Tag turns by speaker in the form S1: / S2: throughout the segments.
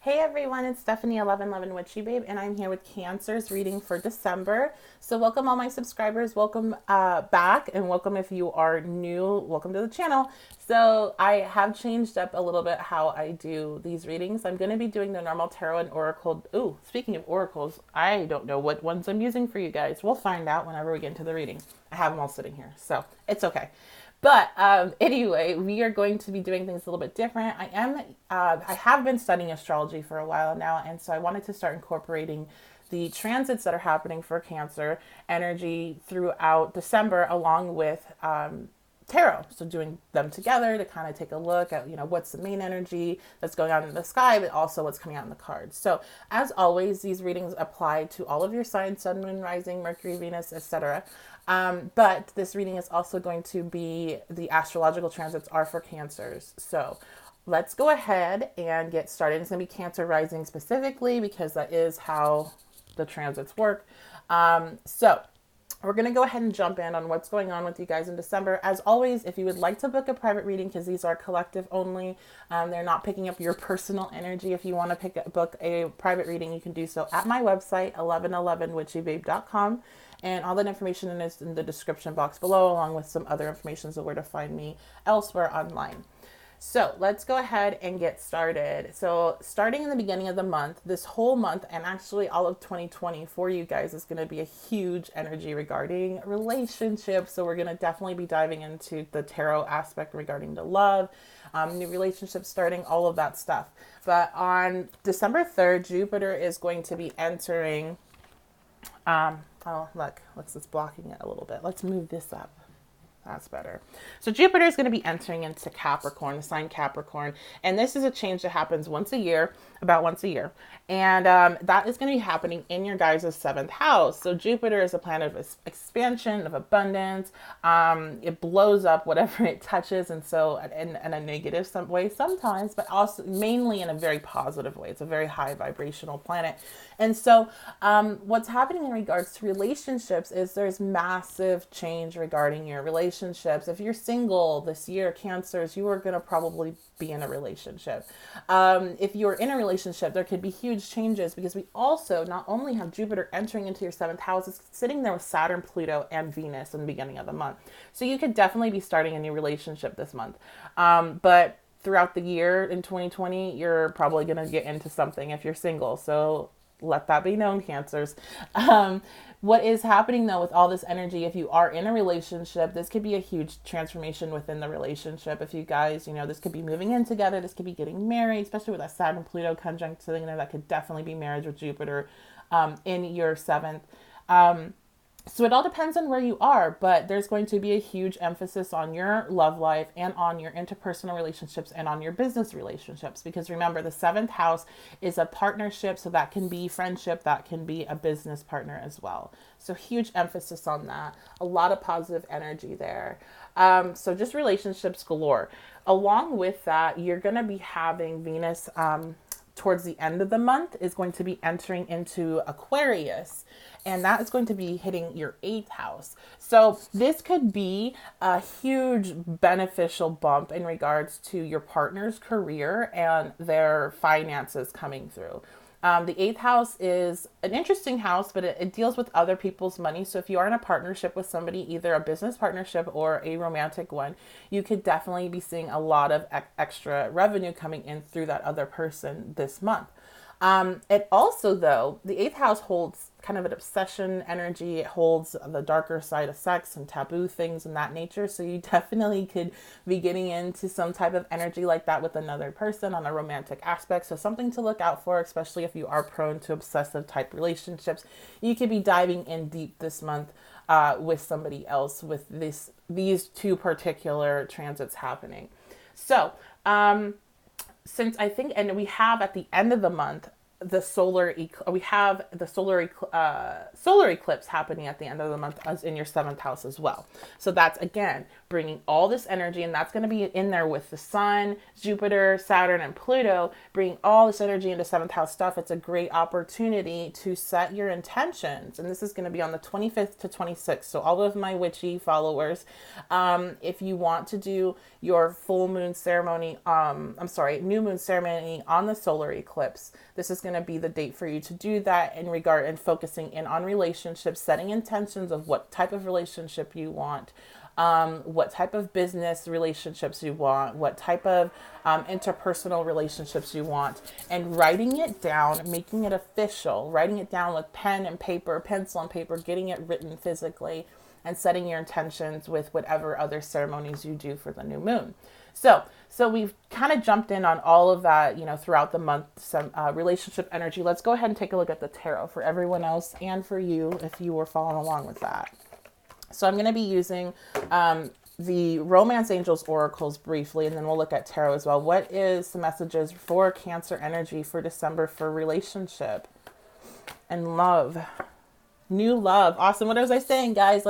S1: Hey everyone, it's Stephanie 1111 Witchy Babe, and I'm here with Cancer's reading for December. So, welcome all my subscribers, welcome back, and welcome if you are new, welcome to the channel. So, I have changed up a little bit how I do these readings. I'm going to be doing the normal tarot and oracle. Ooh, speaking of oracles, I don't know what ones I'm using for you guys. We'll find out whenever we get into the reading. I have them all sitting here, so it's okay. But anyway, we are going to be doing things a little bit different. I have been studying astrology for a while now, and so I wanted to start incorporating the transits that are happening for Cancer energy throughout December, along with tarot. So doing them together to kind of take a look at, what's the main energy that's going on in the sky, but also what's coming out in the cards. So as always, these readings apply to all of your signs, sun, moon, rising, Mercury, Venus, etc. But this reading is also going to be the astrological transits are for Cancers. So let's go ahead and get started. It's going to be Cancer rising specifically because that is how the transits work. So we're going to go ahead and jump in on what's going on with you guys in December. As always, if you would like to book a private reading, because these are collective only, they're not picking up your personal energy. If you want to book a private reading, you can do so at my website, 1111witchybabe.com. And all that information is in the description box below, along with some other information of where to find me elsewhere online. So let's go ahead and get started. So starting in the beginning of the month, this whole month, and actually all of 2020 for you guys is going to be a huge energy regarding relationships. So we're going to definitely be diving into the tarot aspect regarding the love, new relationships starting, all of that stuff. But on December 3rd, Jupiter is going to be entering oh, look, it's blocking it a little bit. Let's move this up. That's better. So Jupiter is going to be entering into Capricorn, the sign Capricorn. And this is a change that happens once a year, about once a year. And that is going to be happening in your guys' seventh house. So Jupiter is a planet of expansion, of abundance. It blows up whatever it touches. And so in a negative way sometimes, but also mainly in a very positive way. It's a very high vibrational planet. And so what's happening in regards to relationships is there's massive change regarding your relationships. If you're single this year, Cancers, you are going to probably be in a relationship. If you're in a relationship, there could be huge changes because we also not only have Jupiter entering into your seventh house, it's sitting there with Saturn, Pluto, and Venus in the beginning of the month. So you could definitely be starting a new relationship this month. But throughout the year in 2020, you're probably going to get into something if you're single. So let that be known, Cancers. What is happening though with all this energy, if you are in a relationship, this could be a huge transformation within the relationship. If you guys, this could be moving in together, this could be getting married, especially with that Saturn Pluto conjunct sitting there, that could definitely be marriage with Jupiter in your seventh. So it all depends on where you are, but there's going to be a huge emphasis on your love life and on your interpersonal relationships and on your business relationships. Because remember, the seventh house is a partnership, so that can be friendship, that can be a business partner as well. So huge emphasis on that. A lot of positive energy there. So just relationships galore. Along with that, you're going to be having Venus towards the end of the month is going to be entering into Aquarius, and that is going to be hitting your eighth house. So this could be a huge beneficial bump in regards to your partner's career and their finances coming through. The eighth house is an interesting house, but it deals with other people's money. So if you are in a partnership with somebody, either a business partnership or a romantic one, you could definitely be seeing a lot of extra revenue coming in through that other person this month. It also, though, the eighth house holds kind of an obsession energy. It holds the darker side of sex and taboo things and that nature. So you definitely could be getting into some type of energy like that with another person on a romantic aspect. So something to look out for, especially if you are prone to obsessive type relationships. You could be diving in deep this month with somebody else with these two particular transits happening. So, since I think, and we have at the end of the month, we have the solar eclipse happening at the end of the month as in your seventh house as well. So that's again bringing all this energy, and that's going to be in there with the sun, Jupiter, Saturn, and Pluto, bringing all this energy into seventh house stuff. It's a great opportunity to set your intentions, and this is going to be on the 25th to 26th. So all of my witchy followers, if you want to do your full moon ceremony, new moon ceremony on the solar eclipse, this is going to be the date for you to do that in regard and focusing in on relationships, setting intentions of what type of relationship you want, what type of business relationships you want, what type of interpersonal relationships you want, and writing it down, making it official, writing it down with pen and paper, pencil and paper, getting it written physically, and setting your intentions with whatever other ceremonies you do for the new moon. So we've kind of jumped in on all of that, throughout the month, some relationship energy. Let's go ahead and take a look at the tarot for everyone else and for you if you were following along with that. So I'm going to be using the Romance Angels Oracles briefly, and then we'll look at tarot as well. What is the messages for Cancer energy for December for relationship and love? New love. Awesome. What was I saying, guys?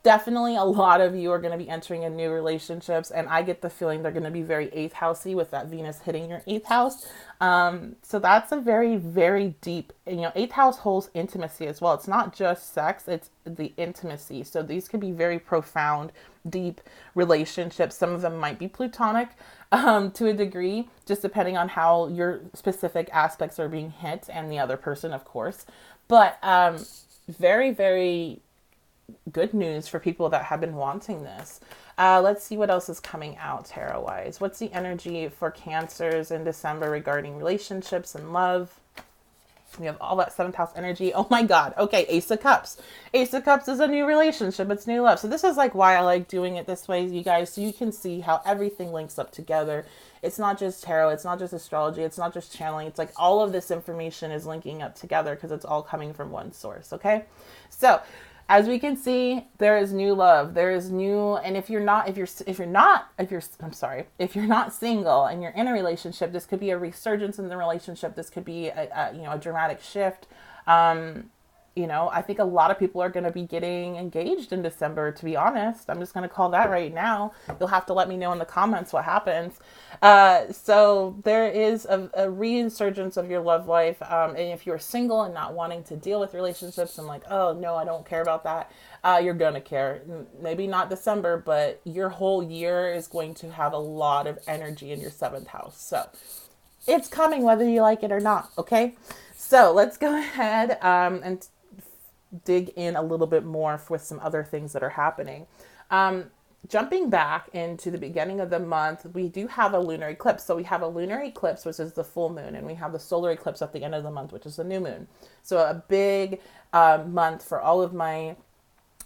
S1: Definitely a lot of you are going to be entering in new relationships, and I get the feeling they're going to be very 8th housey with that Venus hitting your 8th house. So that's a very, very deep, 8th house holds intimacy as well. It's not just sex, it's the intimacy. So these could be very profound, deep relationships. Some of them might be platonic to a degree, just depending on how your specific aspects are being hit and the other person, of course. But very, very good news for people that have been wanting this. Let's see what else is coming out tarot wise. What's the energy for Cancers in December regarding relationships and love? We have all that 7th house energy. Oh my God. Okay. Ace of Cups. Ace of Cups is a new relationship. It's new love. So this is why I like doing it this way, you guys, so you can see how everything links up together. It's not just tarot. It's not just astrology. It's not just channeling. It's all of this information is linking up together because it's all coming from one source. Okay. So as we can see, there is new love. There is new, and if you're not single and you're in a relationship, this could be a resurgence in the relationship. This could be a dramatic shift. I think a lot of people are going to be getting engaged in December, to be honest. I'm just going to call that right now. You'll have to let me know in the comments what happens. So there is a resurgence of your love life. And if you're single and not wanting to deal with relationships and oh, no, I don't care about that, you're going to care. Maybe not December, but your whole year is going to have a lot of energy in your 7th house. So it's coming whether you like it or not. Okay. So let's go ahead and dig in a little bit more with some other things that are happening. Jumping back into the beginning of the month, we do have a lunar eclipse. So we have a lunar eclipse, which is the full moon, and we have the solar eclipse at the end of the month, which is the new moon. So a big month for all of my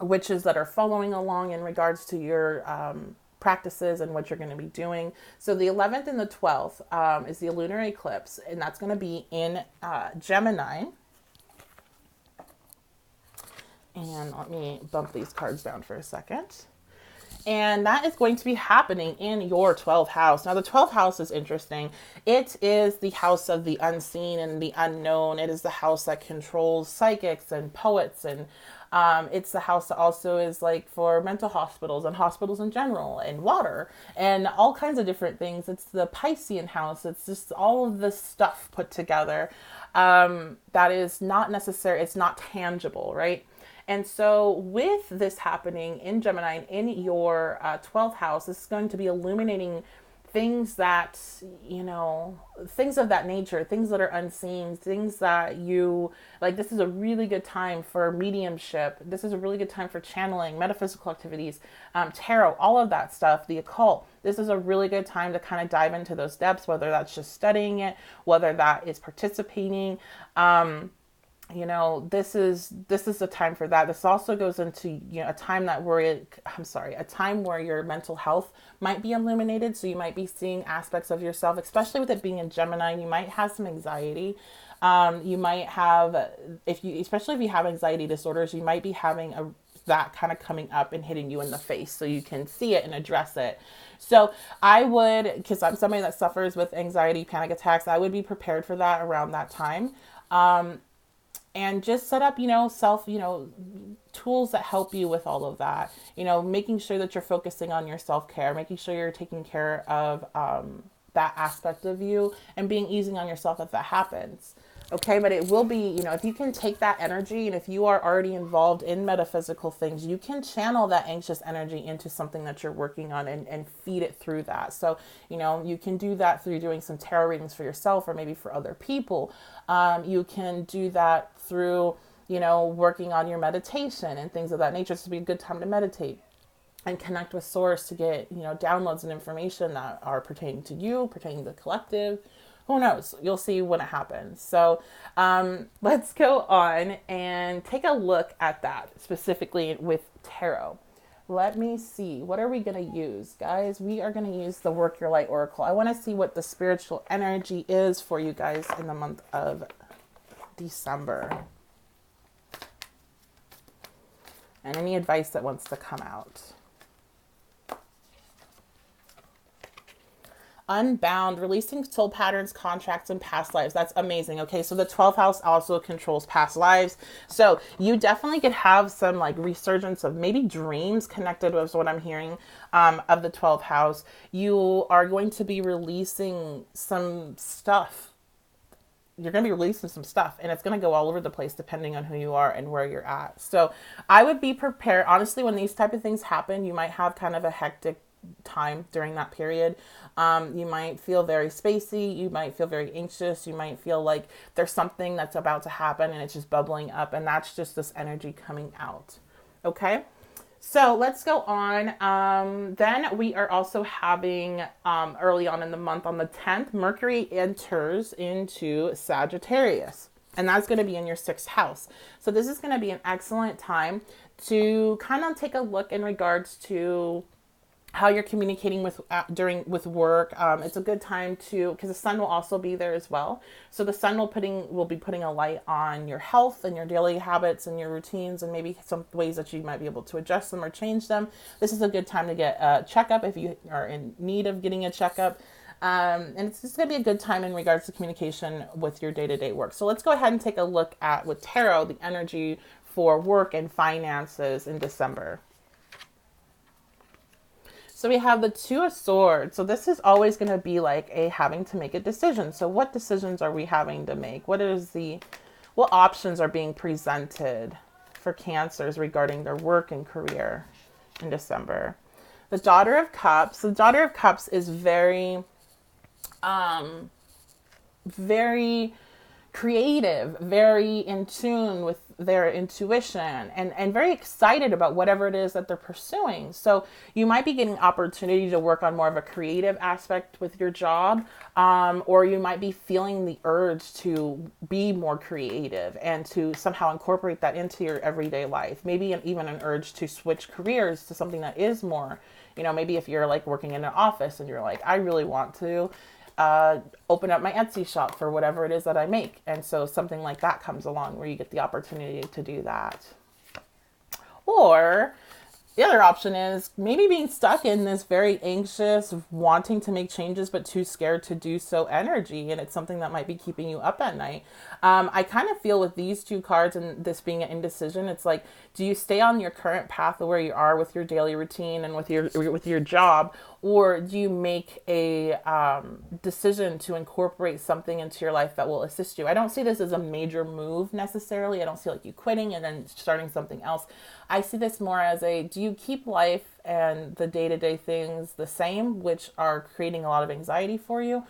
S1: witches that are following along in regards to your practices and what you're going to be doing. So the 11th and the 12th is the lunar eclipse, and that's going to be in Gemini. And let me bump these cards down for a second. And that is going to be happening in your 12th house. Now, the 12th house is interesting. It is the house of the unseen and the unknown. It is the house that controls psychics and poets. And it's the house that also is for mental hospitals and hospitals in general and water and all kinds of different things. It's the Piscean house. It's just all of this stuff put together that is not necessary. It's not tangible, right? And so with this happening in Gemini, in your 12th house, this is going to be illuminating things that, things of that nature, things that are unseen, things that you, this is a really good time for mediumship. This is a really good time for channeling, metaphysical activities, tarot, all of that stuff, the occult. This is a really good time to kind of dive into those depths, whether that's just studying it, whether that is participating, this is the time for that. This also goes into, a time where your mental health might be illuminated. So you might be seeing aspects of yourself, especially with it being in Gemini. You might have some anxiety. You might have, especially if you have anxiety disorders, you might be having that kind of coming up and hitting you in the face so you can see it and address it. So I would, because I'm somebody that suffers with anxiety, panic attacks, I would be prepared for that around that time. And just set up, tools that help you with all of that. Making sure that you're focusing on your self-care, making sure you're taking care of that aspect of you and being easy on yourself if that happens. Okay, but it will be, if you can take that energy and if you are already involved in metaphysical things, you can channel that anxious energy into something that you're working on and feed it through that. So, you can do that through doing some tarot readings for yourself or maybe for other people. You can do that through, working on your meditation and things of that nature. So it'd be a good time to meditate and connect with source to get, downloads and information that are pertaining to you, pertaining to the collective. Who knows? You'll see when it happens. So let's go on and take a look at that specifically with tarot. Let me see. What are we going to use, guys? We are going to use the Work Your Light Oracle. I want to see what the spiritual energy is for you guys in the month of December. And any advice that wants to come out. Unbound, releasing soul patterns, contracts, and past lives. That's amazing. Okay, so the 12th house also controls past lives. So you definitely could have some like resurgence of maybe dreams connected with what I'm hearing of the 12th house. You are going to be releasing some stuff. You're going to be releasing some stuff and it's going to go all over the place depending on who you are and where you're at. So I would be prepared. Honestly, when these type of things happen, you might have kind of a hectic time during that period. You might feel very spacey. You might feel very anxious. You might feel like there's something that's about to happen and it's just bubbling up. And that's just this energy coming out. Okay. So let's go on. Then we are also having early on in the month on the 10th, Mercury enters into Sagittarius. And that's going to be in your 6th house. So this is going to be an excellent time to kind of take a look in regards to how you're communicating with work. It's a good time to, because the sun will also be there as well. So the sun will be putting a light on your health and your daily habits and your routines and maybe some ways that you might be able to adjust them or change them. This is a good time to get a checkup if you are in need of getting a checkup. And it's just going to be a good time in regards to communication with your day-to-day work. So let's go ahead and take a look at, with tarot, the energy for work and finances in December. So we have the Two of Swords. So this is always going to be like having to make a decision. So what decisions are we having to make? What options are being presented for Cancers regarding their work and career in December? The Daughter of Cups. The Daughter of Cups is very, very creative, very in tune with their intuition and very excited about whatever it is that they're pursuing. So you might be getting opportunity to work on more of a creative aspect with your job, or you might be feeling the urge to be more creative and to somehow incorporate that into your everyday life. Maybe even an urge to switch careers to something that is more, maybe if you're like working in an office and you're like, I really want to open up my Etsy shop for whatever it is that I make. And so something like that comes along where you get the opportunity to do that. Or the other option is maybe being stuck in this very anxious, wanting to make changes, but too scared to do so energy. And it's something that might be keeping you up at night. I kind of feel with these two cards and this being an indecision, it's like, do you stay on your current path of where you are with your daily routine and with your job? Or do you make a decision to incorporate something into your life that will assist you? I don't see this as a major move necessarily. I don't see like you quitting and then starting something else. I see this more as do you keep life and the day-to-day things the same, which are creating a lot of anxiety for you?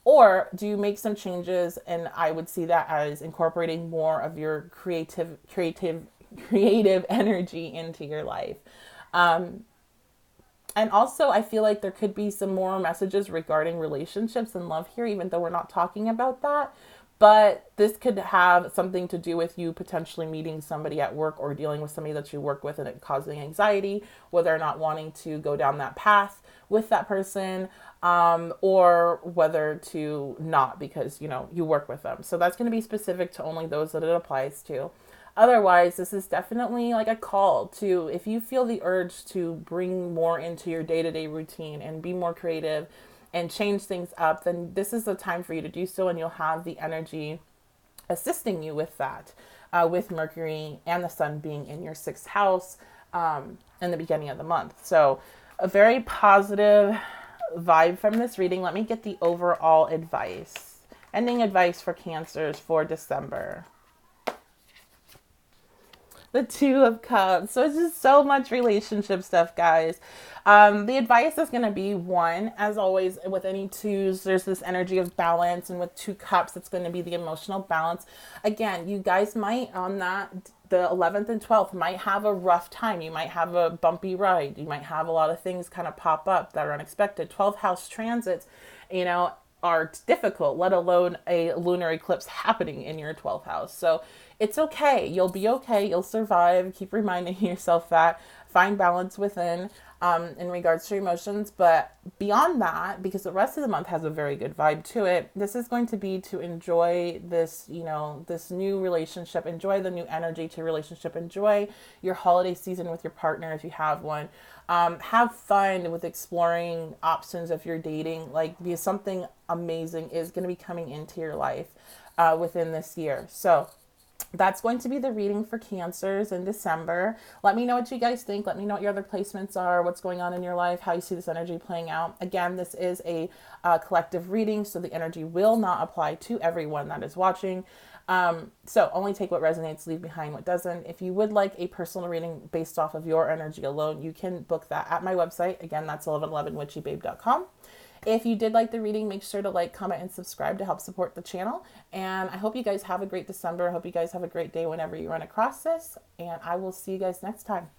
S1: Or do you make some changes? And I would see that as incorporating more of your creative energy into your life. And also, I feel like there could be some more messages regarding relationships and love here, even though we're not talking about that. But this could have something to do with you potentially meeting somebody at work or dealing with somebody that you work with and it causing anxiety, whether or not wanting to go down that path with that person, or whether to not because, you work with them. So that's going to be specific to only those that it applies to. Otherwise, this is definitely like a call to, if you feel the urge to bring more into your day-to-day routine and be more creative and change things up, then this is the time for you to do so, and you'll have the energy assisting you with that, with Mercury and the Sun being in your sixth house in the beginning of the month. So a very positive vibe from this reading. Let me get the overall advice. Ending advice for Cancers for December. The Two of Cups. So it's just so much relationship stuff, guys. The advice is going to be, one, as always, with any twos, there's this energy of balance. And with 2 cups, it's going to be the emotional balance. Again, you guys might, on that, the 11th and 12th, might have a rough time. You might have a bumpy ride. You might have a lot of things kind of pop up that are unexpected. 12th house transits, are difficult, let alone a lunar eclipse happening in your 12th house. So it's okay. You'll be okay. You'll survive. Keep reminding yourself that. Find balance within in regards to emotions. But beyond that, because the rest of the month has a very good vibe to it, this is going to be to enjoy this, this new relationship, enjoy the new energy to relationship, enjoy your holiday season with your partner if you have one. Have fun with exploring options if you're dating, because something amazing is going to be coming into your life within this year. So that's going to be the reading for Cancers in December. Let me know what you guys think. Let me know what your other placements are, what's going on in your life, how you see this energy playing out. Again, this is a collective reading, so the energy will not apply to everyone that is watching. So only take what resonates, leave behind what doesn't. If you would like a personal reading based off of your energy alone, you can book that at my website. Again, that's 1111witchybabe.com. If you did like the reading, make sure to like, comment, and subscribe to help support the channel. And I hope you guys have a great December. I hope you guys have a great day whenever you run across this. And I will see you guys next time.